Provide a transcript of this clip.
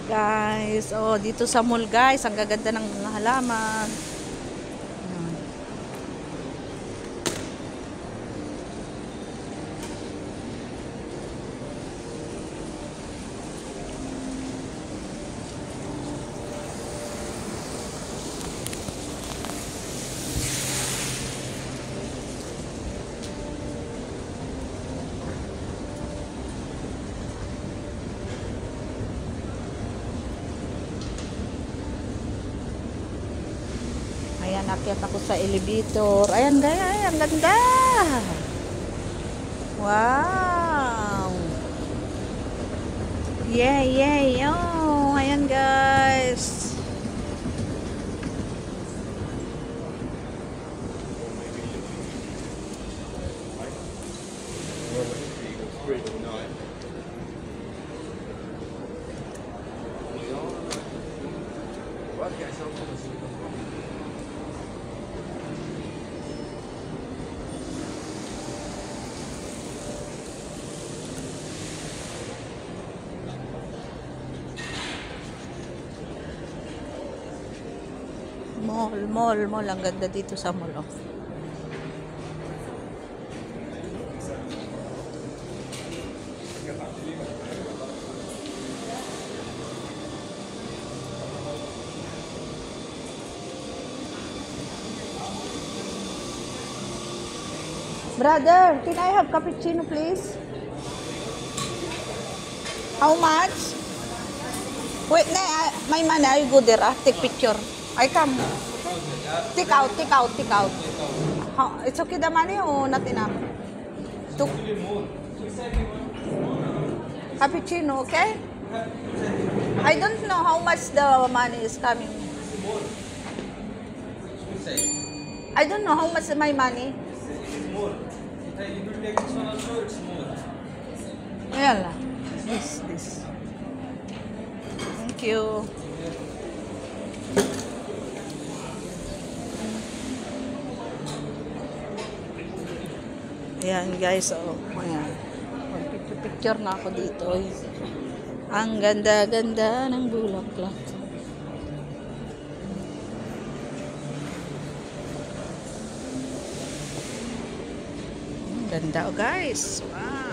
guys. Oh, dito sa mall guys, ang gaganda ng mga halaman. Ayan, akyat ako sa elevator. Ayan guys, ang ganda. Wow. Yeah. Oh, ayan guys. Mall. Ang ganda dito sa mall. Oh. Brother, can I have cappuccino please? How much? Wait, my money, I go there. Take picture. I come. Take out. It's okay the money or not enough? Cappuccino, okay? I don't know how much the money is coming. I don't know how much my money. Ayan lang. This. Thank you. Ayan guys, oh, ayan. Magpipicture na ako dito. Ang ganda-ganda ng bulaklak. Ang ganda, oh guys. Wow.